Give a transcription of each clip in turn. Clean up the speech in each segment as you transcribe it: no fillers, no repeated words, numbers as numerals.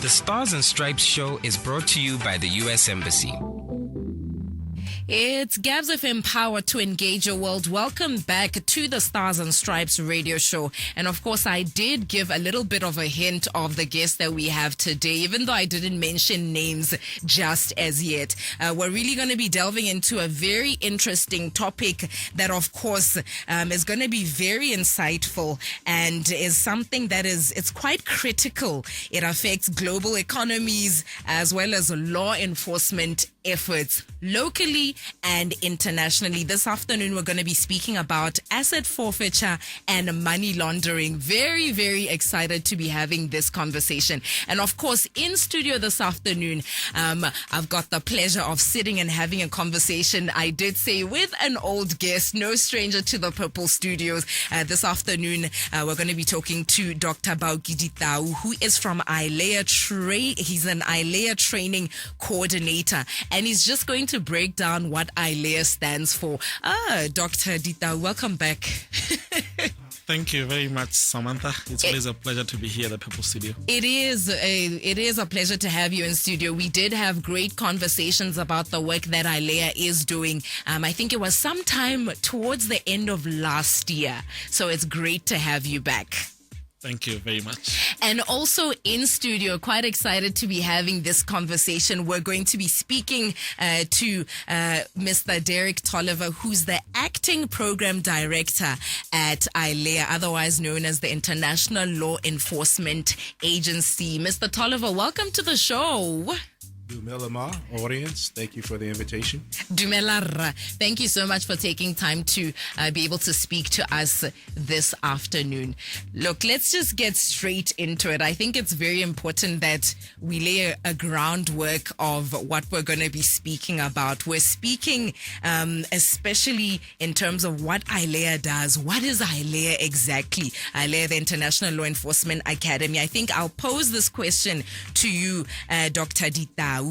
The Stars and Stripes show is brought to you by the U.S. Embassy. It's Gabs FM Power to Engage Your World. Welcome back to the Stars and Stripes radio show. And of course, I did give a little bit of a hint of the guest that we have today, even though I didn't mention names just as yet. We're really going to be delving into a very interesting topic that, of course, is going to be very insightful and is something that it's quite critical. It affects global economies as well as law enforcement efforts locally and internationally. This afternoon, we're going to be speaking about asset forfeiture and money laundering. Very, very excited to be having this conversation. And of course, in studio this afternoon, I've got the pleasure of sitting and having a conversation, I did say, with an old guest, no stranger to the Purple Studios. This afternoon, we're going to be talking to Dr. Baokidi Tau, who is from ILEA He's an ILEA training coordinator. And he's just going to break down what ILEA stands for. Dr. Dita, welcome back. Thank you very much, Samantha. It's always a pleasure to be here at the Purple Studio. It is a pleasure to have you in studio. We did have great conversations about the work that ILEA is doing. I think it was sometime towards the end of last year. So it's great to have you back. Thank you very much. And also in studio, quite excited to be having this conversation. We're going to be speaking to Mr. Derek Tolliver, who's the acting program director at ILEA, otherwise known as the International Law Enforcement Agency. Mr. Tolliver, welcome to the show. Dumelama audience, thank you for the invitation. Dumelar, thank you so much for taking time to be able to speak to us this afternoon. Look, let's just get straight into it. I think it's very important that we lay a groundwork of what we're going to be speaking about. We're speaking especially in terms of what ILEA does. What is ILEA exactly? ILEA, the International Law Enforcement Academy. I think I'll pose this question to you, Dr. Dita.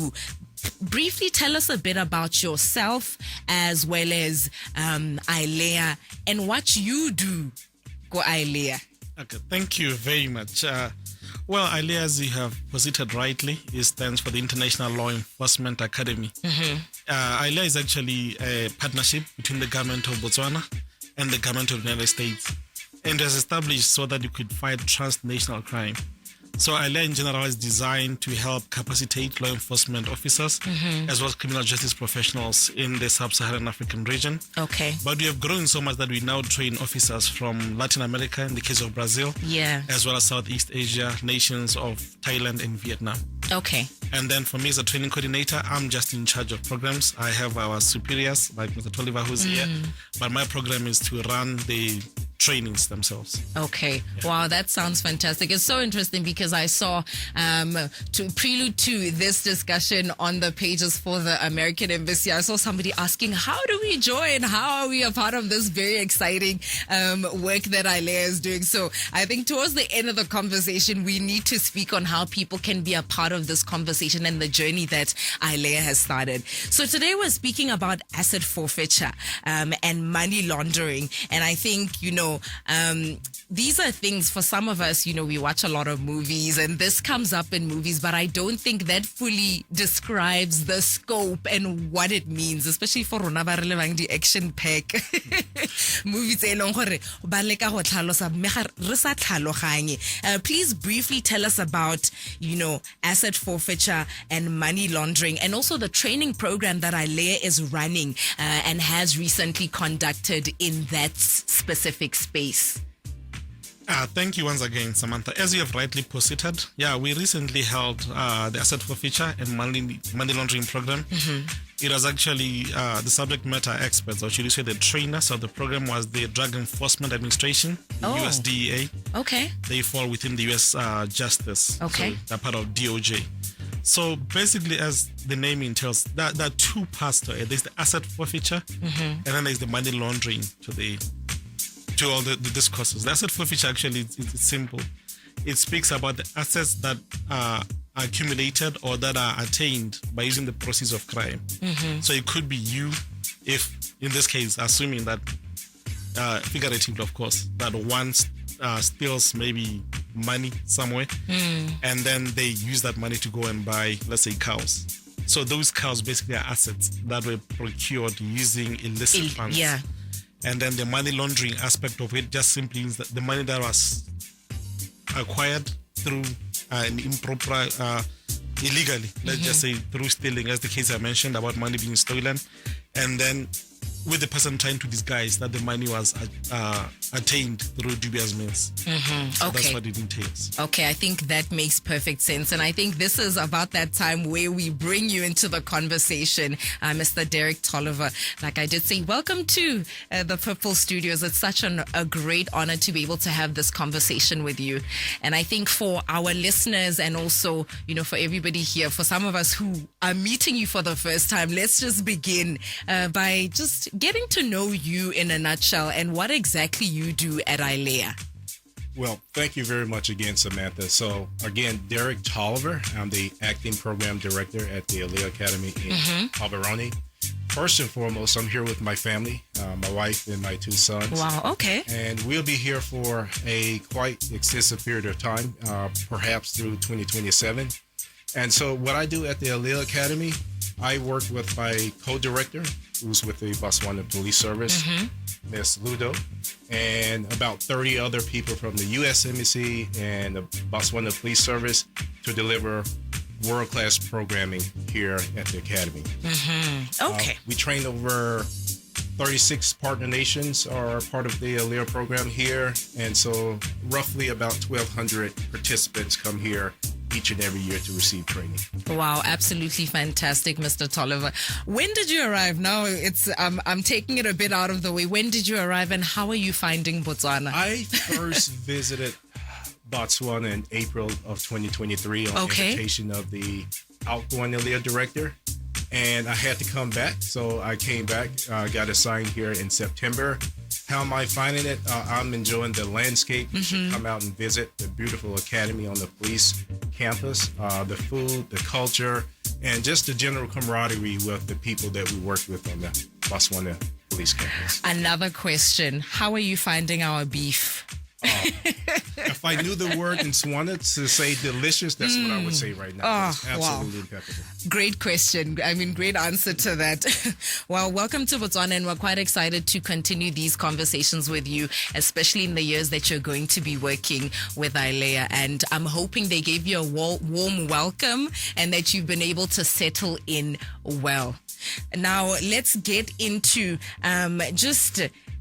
Briefly tell us a bit about yourself as well as ILEA and what you do for ILEA. Okay, thank you very much. Well, ILEA, as you have posited rightly, it stands for the International Law Enforcement Academy. ILEA is actually a partnership between the government of Botswana and the government of the United States, and it was established so that you could fight transnational crime. So ILEA in general is designed to help capacitate law enforcement officers as well as criminal justice professionals in the sub-Saharan African region. Okay. But we have grown so much that we now train officers from Latin America, in the case of Brazil, as well as Southeast Asia, nations of Thailand and Vietnam. Okay. And then for me as a training coordinator, I'm just in charge of programs. I have our superiors, like Mr. Tolliver, who's here. But my program is to run the trainings themselves. Okay. Yeah. Wow, that sounds fantastic. It's so interesting because I saw, to prelude to this discussion on the pages for the American Embassy, I saw somebody asking, how do we join? How are we a part of this very exciting work that ILEA is doing? So I think towards the end of the conversation, we need to speak on how people can be a part of this conversation and the journey that ILEA has started. So today we're speaking about asset forfeiture and money laundering. And I think, these are things for some of us, we watch a lot of movies and this comes up in movies, but I don't think that fully describes the scope and what it means, especially for rona ba re lebang di action pack movies e leng gore ba leka go tlhalosa mme re sa tlhaloganye. Please briefly tell us about, asset forfeiture and money laundering and also the training program that ILEA is running and has recently conducted in that specific space. Thank you once again, Samantha. As you have rightly posited, we recently held the asset forfeiture and money laundering program. It was actually the subject matter experts, or should you say the trainers of the program, was the Drug Enforcement Administration, the USDEA. Okay. They fall within the US Justice. Okay. So they're part of DOJ. So basically, as the name entails, there are two parts to it. There's the asset forfeiture, and then there's the money laundering to all the discourses. The asset forfeiture actually it's simple. It speaks about the assets that are accumulated or that are attained by using the proceeds of crime. So it could be you, if in this case, assuming that figuratively, of course, that one steals maybe money somewhere, and then they use that money to go and buy, let's say, cows. So those cows basically are assets that were procured using illicit funds. Yeah. And then the money laundering aspect of it just simply means that the money that was acquired through an improper, illegally, let's just say through stealing, as the case I mentioned about money being stolen, and then with the person trying to disguise that the money was attained through dubious means. So that's what it entails. Okay, I think that makes perfect sense. And I think this is about that time where we bring you into the conversation, Mr. Derek Tolliver. Like I did say, welcome to the Purple Studios. It's such a great honor to be able to have this conversation with you. And I think for our listeners and also, for everybody here, for some of us who are meeting you for the first time, let's just begin by just getting to know you in a nutshell and what exactly you do at ILEA. Well, thank you very much again, Samantha. So again, Derek Tolliver. I'm the acting program director at the ILEA Academy in Alberoni. First and foremost, I'm here with my family, my wife and my 2 sons. Wow, okay. And we'll be here for a quite extensive period of time, perhaps through 2027. And so what I do at the ILEA Academy, I work with my co-director, who's with the Botswana Police Service, Ms. Ludo, and about 30 other people from the U.S. Embassy and the Botswana Police Service to deliver world-class programming here at the Academy. Okay. We train over 36 partner nations are part of the ILEA program here, and so roughly about 1,200 participants come here each and every year to receive training. Wow, absolutely fantastic, Mr. Tolliver. When did you arrive? Now I'm taking it a bit out of the way. When did you arrive and how are you finding Botswana? I first visited Botswana in April of 2023 on invitation of the outgoing ILEA director. And I had to come back, so I came back, got assigned here in September. How am I finding it? I'm enjoying the landscape. You should come out and visit the beautiful academy on the police campus, the food, the culture, and just the general camaraderie with the people that we work with on the Botswana police campus. Another question. How are you finding our beef? If I knew the word in Swana to say delicious, that's what I would say right now. It's absolutely impeccable. Great question. Great answer to that. Well, welcome to Botswana, and we're quite excited to continue these conversations with you, especially in the years that you're going to be working with ILEA. And I'm hoping they gave you a warm welcome and that you've been able to settle in well. Now, let's get into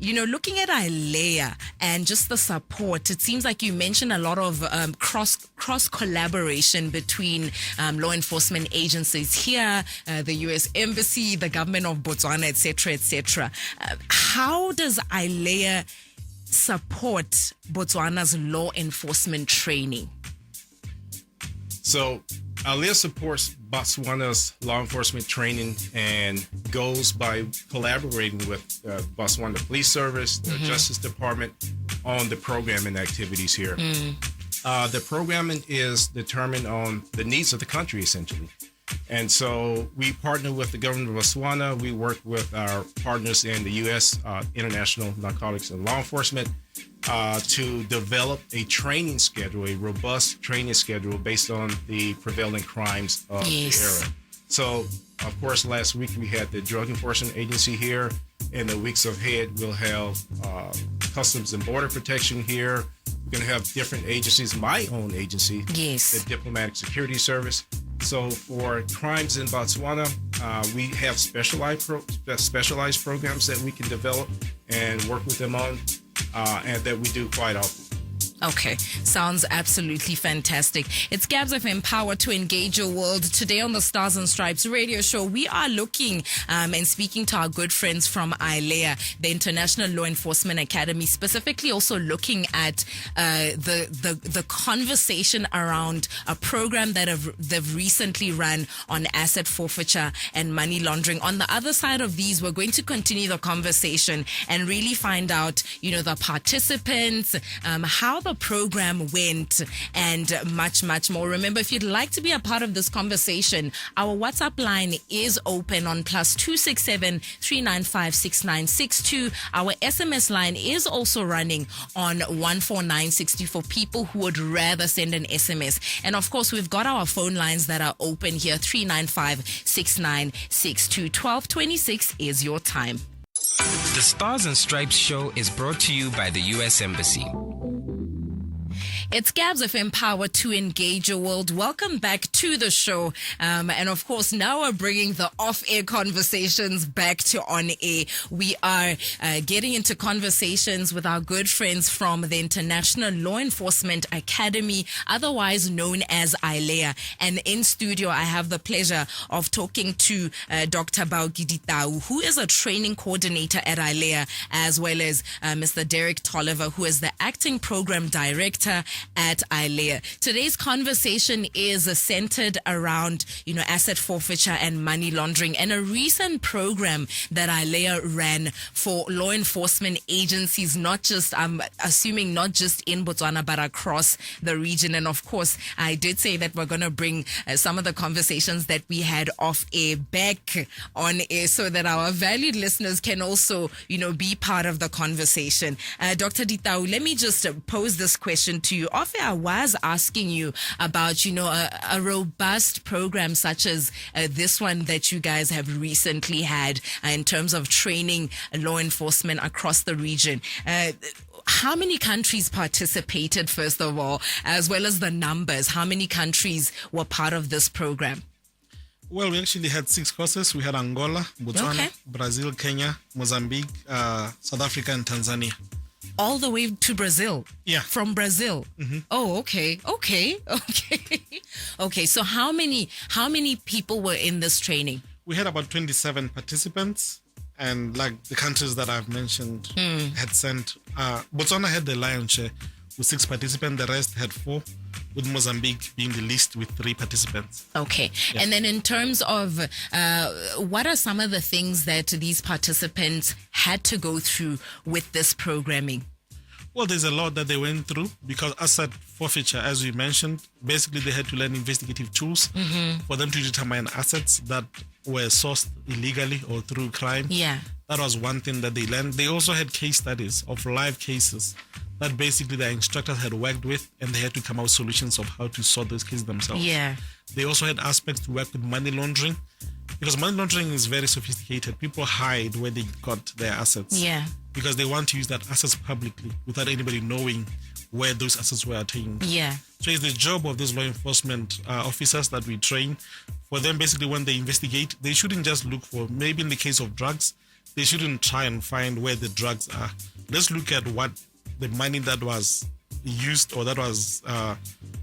looking at ILEA and just the support. It seems like you mentioned a lot of cross collaboration between law enforcement agencies here, the U.S. Embassy, the government of Botswana, etc., etc. How does ILEA support Botswana's law enforcement training? So ILEA supports Botswana's law enforcement training and goes by collaborating with Botswana Police Service, the Justice Department on the programming activities here. The programming is determined on the needs of the country, essentially. And so we partner with the government of Botswana. We work with our partners in the U.S. International Narcotics and Law Enforcement to develop a training schedule, a robust training schedule based on the prevailing crimes of the era. So, of course, last week we had the Drug Enforcement Agency here. In the weeks ahead, we'll have Customs and Border Protection here. We're going to have different agencies, my own agency, the Diplomatic Security Service. So for crimes in Botswana, we have specialized programs that we can develop and work with them on, and that we do quite often. Okay, sounds absolutely fantastic. It's Gabs FM, Power to Engage Your World. Today on the Stars and Stripes radio show, we are looking and speaking to our good friends from ILEA, the International Law Enforcement Academy, specifically also looking at the conversation around a program that they've recently run on asset forfeiture and money laundering. On the other side of these, we're going to continue the conversation and really find out, the participants, how the the program went, and much, much more. Remember, if you'd like to be a part of this conversation, our WhatsApp line is open on +267 395 6962. Our SMS line is also running on 14960 for people who would rather send an SMS. And of course, we've got our phone lines that are open here, 395 6962. 1226 is your time. The Stars and Stripes show is brought to you by the U.S. Embassy. It's Gabs FM Power to Engage Your World. Welcome back to the show. And of course, now we're bringing the off-air conversations back to on-air. We are getting into conversations with our good friends from the International Law Enforcement Academy, otherwise known as ILEA. And in studio, I have the pleasure of talking to Dr. Baugiditau, who is a training coordinator at ILEA, as well as Mr. Derek Tolliver, who is the acting program director at ILEA. Today's conversation is centered around, asset forfeiture and money laundering, and a recent program that ILEA ran for law enforcement agencies, not just, I'm assuming not just in Botswana, but across the region. And of course, I did say that we're going to bring some of the conversations that we had off air back on air so that our valued listeners can also, be part of the conversation. Dr. Ditau, let me just pose this question to you. Off air, I was asking you about, a robust program such as this one that you guys have recently had in terms of training law enforcement across the region. How many countries participated, first of all, as well as the numbers? How many countries were part of this program? Well, we actually had 6 courses. We had Angola, Botswana, Brazil, Kenya, Mozambique, South Africa, and Tanzania. All the way to Brazil? Yeah. From Brazil? Mm-hmm. Oh, okay. Okay, so how many people were in this training? We had about 27 participants, and like the countries that I've mentioned had sent. Botswana had the lion's share with 6 participants. The rest had 4, with Mozambique being the least with 3 participants. Okay. Yeah. And then in terms of what are some of the things that these participants had to go through with this programming? Well, there's a lot that they went through because asset forfeiture, as we mentioned, basically they had to learn investigative tools for them to determine assets that were sourced illegally or through crime. Yeah. That was one thing that they learned. They also had case studies of live cases that basically the instructors had worked with, and they had to come out with solutions of how to sort those cases themselves. Yeah. They also had aspects to work with money laundering, because money laundering is very sophisticated. People hide where they got their assets. Yeah. Because they want to use that assets publicly without anybody knowing where those assets were attained. Yeah. So it's the job of these law enforcement officers that we train. For them, basically, when they investigate, they shouldn't just look for, maybe in the case of drugs, they shouldn't try and find where the drugs are. Let's look at what the money that was used or that was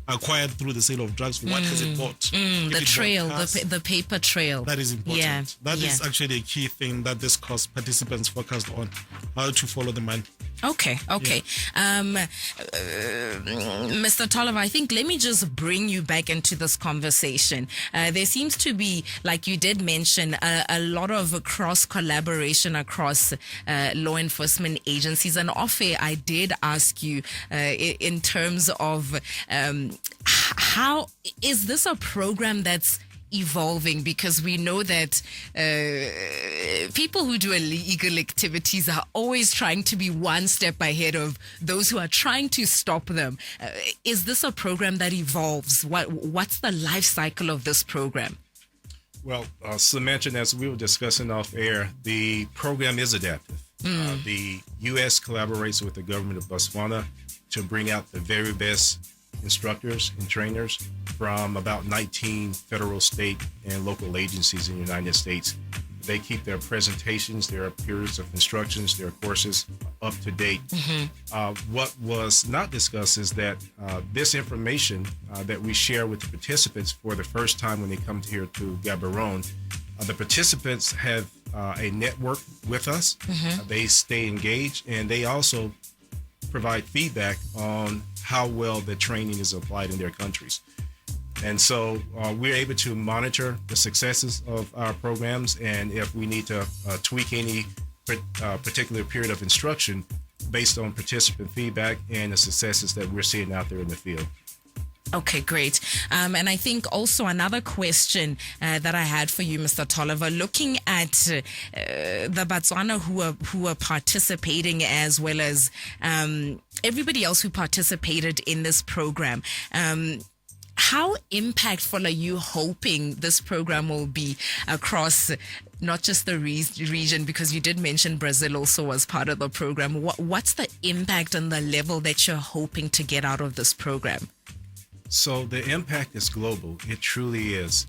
acquired through the sale of drugs, what has it bought? The trail, the paper trail. That is important. Yeah. That is actually a key thing that this course participants focused on, how to follow the money. Okay. Yeah. Mr. Tolliver, I think let me just bring you back into this conversation. There seems to be, like you did mention, a lot of cross collaboration across law enforcement agencies. And off air, I did ask you in terms of how is this a program that's evolving, because we know that people who do illegal activities are always trying to be one step ahead of those who are trying to stop them. Is this a program that evolves? What's the life cycle of this program? Well, so mentioned, as we were discussing off air, the program is adaptive. The U.S. collaborates with the government of Botswana to bring out the very best instructors and trainers from about 19 federal, state, and local agencies in the United States. They keep their presentations, their periods of instructions, their courses up to date. What was not discussed is that this information that we share with the participants for the first time when they come here to Gaborone, the participants have a network with us. They stay engaged, and they also provide feedback on how well the training is applied in their countries. And so we're able to monitor the successes of our programs, and if we need to tweak any particular period of instruction, based on participant feedback and the successes that we're seeing out there in the field. Okay, great. And I think also another question that I had for you, Mr. Tolliver, looking at the Botswana who are participating, as well as everybody else who participated in this program. How impactful are you hoping this program will be across not just the region, because you did mention Brazil also was part of the program. What's the impact and the level that you're hoping to get out of this program? So the impact is global. It truly is.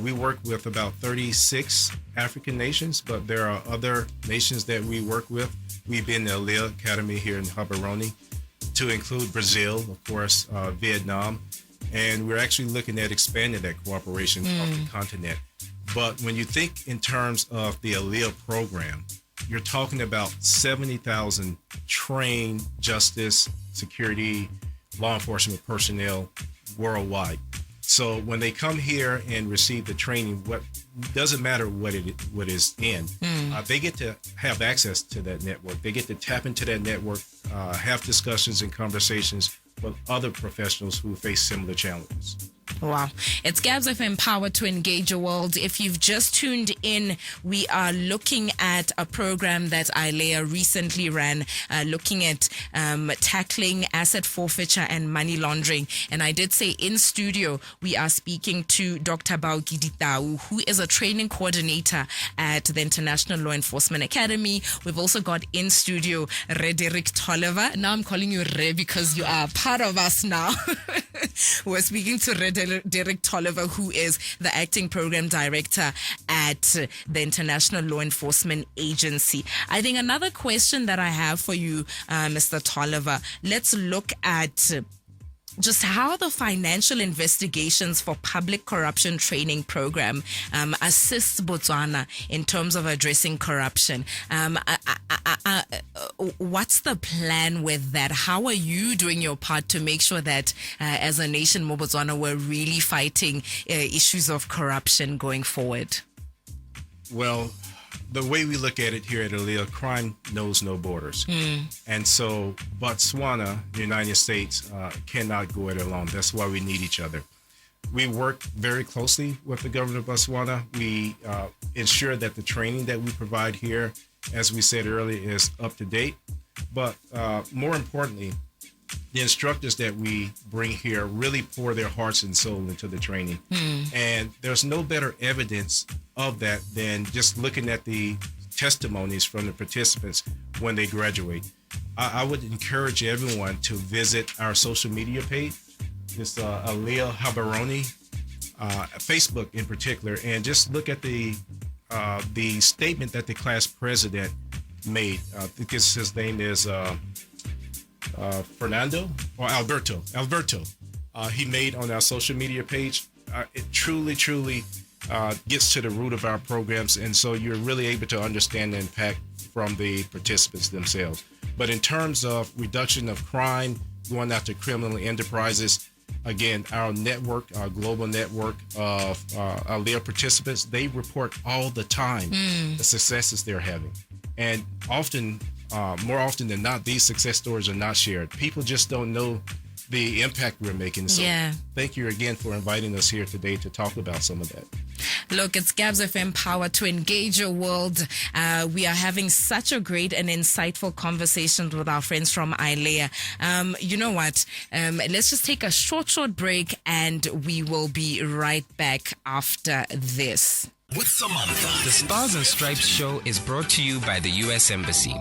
We work with about 36 African nations, but there are other nations that we work with. We've been in the Alea Academy here in Gaborone, to include Brazil, of course, Vietnam, and we're actually looking at expanding that cooperation off the continent. But when you think in terms of the Alea program, you're talking about 70,000 trained justice, security, law enforcement personnel worldwide. So when they come here and receive the training, what doesn't matter what is in, they get to have access to that network. They get to tap into that network, have discussions and conversations with other professionals who face similar challenges. Wow. It's Gabs FM Power to Engage Your World. If you've just tuned in, we are looking at a program that ILEA recently ran, looking at tackling asset forfeiture and money laundering. And I did say in studio, we are speaking to Dr. Baukiditau, who is a training coordinator at the International Law Enforcement Academy. We've also got in studio Derek Tolliver. Now I'm calling you Re because you are part of us now. We're speaking to Derek Tolliver, who is the acting program director at the International Law Enforcement Agency. I think another question that I have for you, Mr. Tolliver, let's look at just how the financial investigations for public corruption training program assists Botswana in terms of addressing corruption. What's the plan with that? How are you doing your part to make sure that as a nation, Botswana, we're really fighting issues of corruption going forward? Well, the way we look at it here at Alea, crime knows no borders. And so Botswana, the United States, cannot go it alone. That's why we need each other. We work very closely with the government of Botswana. We ensure that the training that we provide here, as we said earlier, is up to date. But more importantly, the instructors that we bring here really pour their hearts and soul into the training. And there's no better evidence of that than just looking at the testimonies from the participants when they graduate. I would encourage everyone to visit our social media page. It's Alea Gaborone, Facebook in particular, and just look at the statement that the class president made. I think his name is Fernando or Alberto. He made on our social media page. It truly gets to the root of our programs, and so you're really able to understand the impact from the participants themselves. But in terms of reduction of crime, going after criminal enterprises, again, our network, our global network of Alea participants, they report all the time the successes they're having. And often, more often than not, these success stories are not shared. People just don't know the impact we're making. So thank you again for inviting us here today to talk about some of that. Look, it's Gabs FM Power to Engage Your World. We are having such a great and insightful conversation with our friends from ILEA. You know what? Let's just take a short break, and we will be right back after this. With Samantha. The Stars and Stripes show is brought to you by the U.S. Embassy.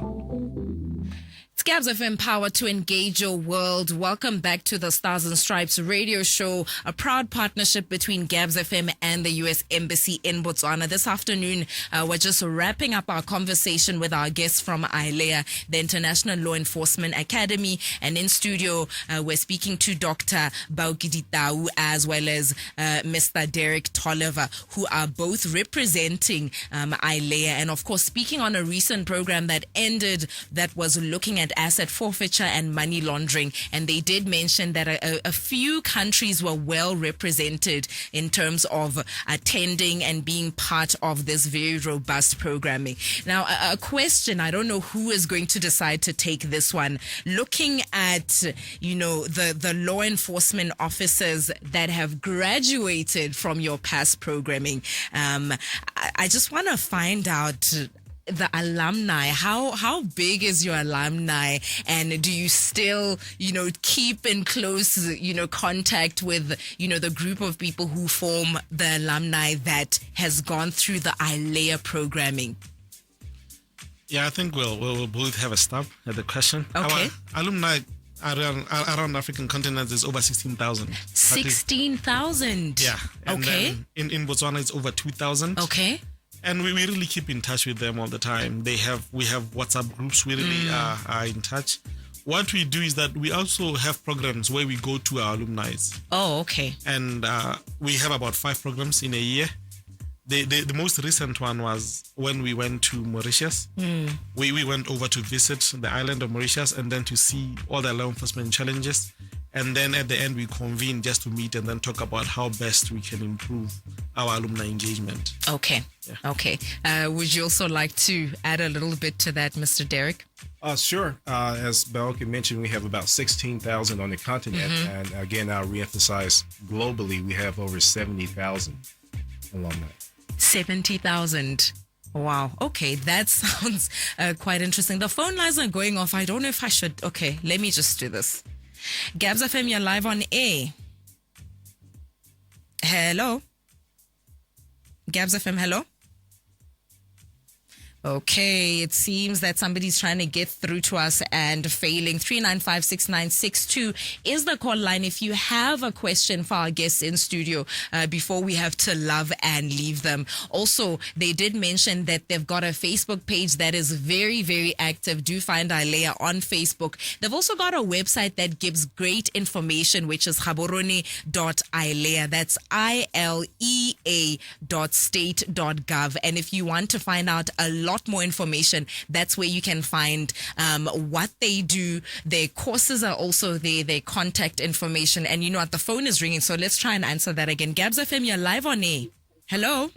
It's Gabs FM Power to Engage Your World. Welcome back to the Stars and Stripes radio show, a proud partnership between Gabs FM and the U.S. Embassy in Botswana. This afternoon, we're just wrapping up our conversation with our guests from ILEA, the International Law Enforcement Academy. And in studio, we're speaking to Dr. Baukiditau as well as Mr. Derek Tolliver, who are both representing ILEA. And of course, speaking on a recent program that ended that was looking at asset forfeiture and money laundering. And they did mention that a few countries were well represented in terms of attending and being part of this very robust programming. Now, a question, I don't know who is going to decide to take this one. Looking at, the law enforcement officers that have graduated from your past programming, I just want to find out the alumni. How big is your alumni, and do you still keep in close contact with the group of people who form the alumni that has gone through the ILEA programming? Yeah, I think we'll both have a stab at the question. Okay. Our alumni around African continent is over 16,000. 16,000. Yeah. And okay. then in Botswana it's over 2,000. Okay. And we really keep in touch with them all the time. We have WhatsApp groups. We really are in touch. What we do is that we also have programs where we go to our alumni. Oh, okay. And we have about 5 programs in a year. The most recent one was when we went to Mauritius. We went over to visit the island of Mauritius and then to see all the law enforcement challenges. And then at the end, we convene just to meet and then talk about how best we can improve our alumni engagement. Okay. Yeah. Okay. Would you also like to add a little bit to that, Mr. Derek? Sure. As Belka mentioned, we have about 16,000 on the continent. And again, I'll reemphasize globally, we have over 70,000 alumni. 70,000. Wow. Okay. That sounds quite interesting. The phone lines are going off. I don't know if I should. Okay. Let me just do this. Gabs FM, you're live on air. Hello. Gabs FM, hello. Okay, it seems that somebody's trying to get through to us and failing. 3956962 is the call line if you have a question for our guests in studio before we have to love and leave them. Also, they did mention that they've got a Facebook page that is very, very active. Do find ILEA on Facebook. They've also got a website that gives great information, which is gaborone.ilea. That's ILEA.state.gov. And if you want to find out a lot more information, that's where you can find what they do. Their courses are also there, their contact information. And you know what, the phone is ringing, so let's try and answer that again. Gabs FM, you're live on air. Hello.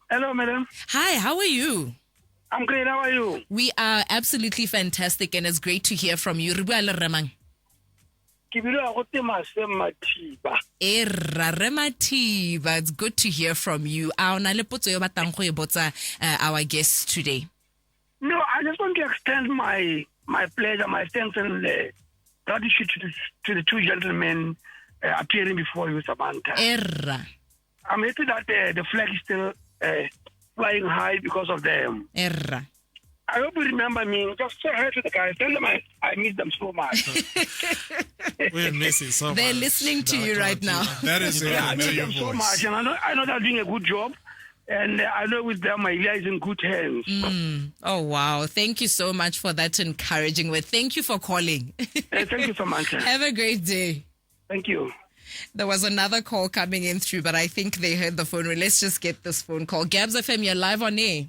Hello, madam. Hi, how are you? I'm great. How are you? We are absolutely fantastic, and it's great to hear from you. Remang. It's good to hear from you. Our guests today. No, I just want to extend my pleasure, my thanks and gratitude to the two gentlemen appearing before you, Samantha. I'm happy that the flag is still flying high because of them. I hope you remember me. Just say hi to the guys. Tell them I miss them so much. We're missing so much. They're listening to you right now. That is a familiar voice. So much, and I know they're doing a good job. And I know with them, my Ilea is in good hands. Oh, wow. Thank you so much for that encouraging word. Thank you for calling. Thank you so much. Have a great day. Thank you. There was another call coming in through, but I think they heard the phone. Let's just get this phone call. Gabs FM, you're live on air.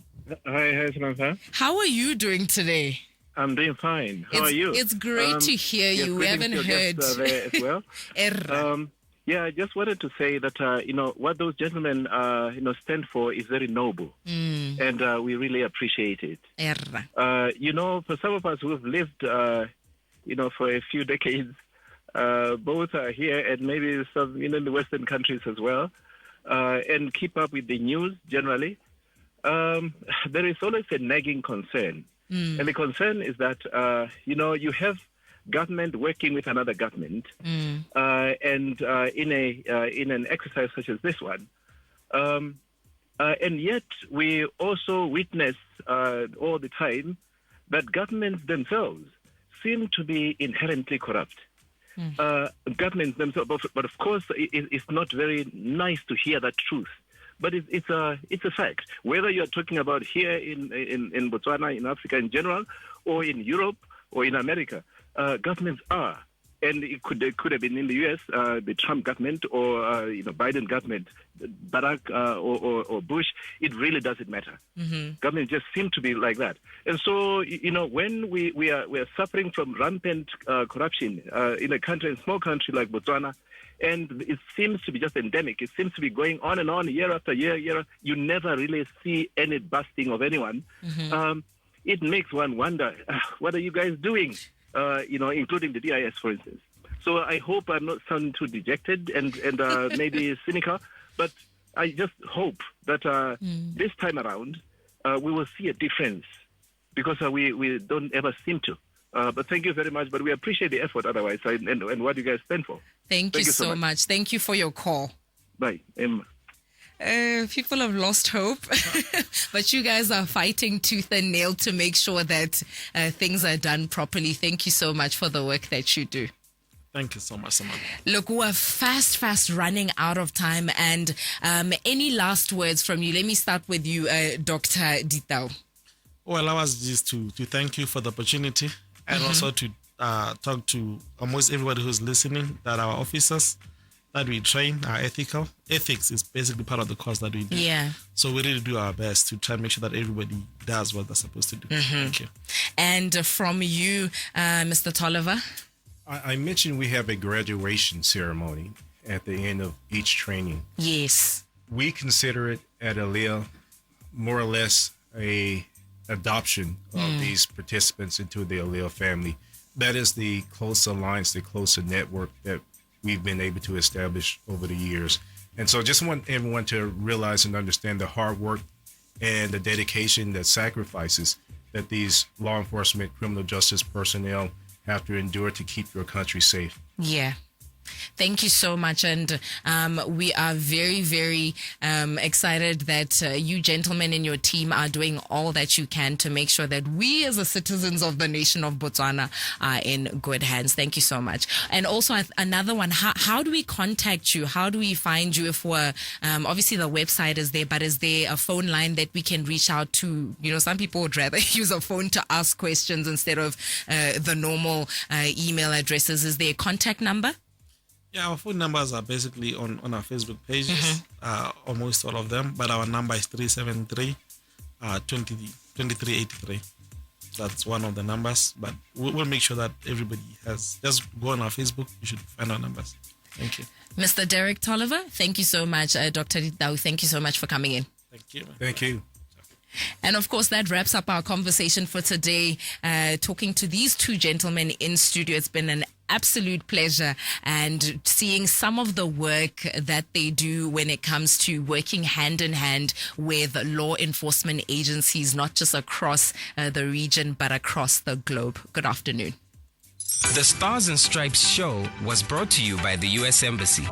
Hi, Samantha. How are you doing today? I'm doing fine. How are you? It's great to hear you. We haven't heard. There as well. Yeah, I just wanted to say that what those gentlemen stand for is very noble, and we really appreciate it. For some of us who have lived, for a few decades, both are here and maybe some in the Western countries as well, and keep up with the news generally. There is always a nagging concern. And the concern is that, you have government working with another government, and in an exercise such as this one. And yet we also witness all the time that governments themselves seem to be inherently corrupt. Governments themselves, but of course it's not very nice to hear that truth. But it's a fact. Whether you're talking about here in Botswana, in Africa in general, or in Europe, or in America, governments are and it could have been in the U.S., the Trump government or Biden government, Barack or Bush. It really doesn't matter. Government just seem to be like that. And so when we are suffering from rampant corruption in a small country like Botswana, and it seems to be just endemic. It seems to be going on and on year after year. You never really see any busting of anyone. It makes one wonder, what are you guys doing? Including the DIS, for instance. So I hope I'm not sounding too dejected and maybe cynical, but I just hope that this time around we will see a difference, because we don't ever seem to. But thank you very much. But we appreciate the effort otherwise and what you guys stand for. Thank you so much. Thank you for your call. Bye. People have lost hope, but you guys are fighting tooth and nail to make sure that things are done properly. Thank you so much for the work that you do. Thank you so much, Samantha. Look, we're fast running out of time. And any last words from you? Let me start with you, Dr. Ditau. Well, I was just to thank you for the opportunity and also to talk to almost everybody who's listening, that our officers that we train are ethical. Ethics is basically part of the course that we do. Yeah. So we really do our best to try and make sure that everybody does what they're supposed to do. Thank you. And from you, Mr. Tolliver? I mentioned we have a graduation ceremony at the end of each training. Yes. We consider it at Aliyah more or less a adoption of these participants into the Aliyah family. That is the close alliance, the closer network that we've been able to establish over the years. And so just want everyone to realize and understand the hard work and the dedication, the sacrifices that these law enforcement, criminal justice personnel have to endure to keep your country safe. Yeah. Thank you so much. And we are very, very excited that you gentlemen and your team are doing all that you can to make sure that we as the citizens of the nation of Botswana are in good hands. Thank you so much. And also another one, how do we contact you? How do we find you? If we're, obviously the website is there, but is there a phone line that we can reach out to? Some people would rather use a phone to ask questions instead of the normal email addresses. Is there a contact number? Yeah, our phone numbers are basically on our Facebook pages, almost all of them. But our number is 373-2383. That's one of the numbers. But we'll make sure that everybody has. Just go on our Facebook. You should find our numbers. Thank you. Mr. Derek Tolliver, thank you so much. Dr. Ditau, thank you so much for coming in. Thank you. Thank you. And of course, that wraps up our conversation for today. Talking to these two gentlemen in studio, it's been an absolute pleasure, and seeing some of the work that they do when it comes to working hand in hand with law enforcement agencies, not just across the region, but across the globe. Good afternoon. The Stars and Stripes show was brought to you by the U.S. Embassy.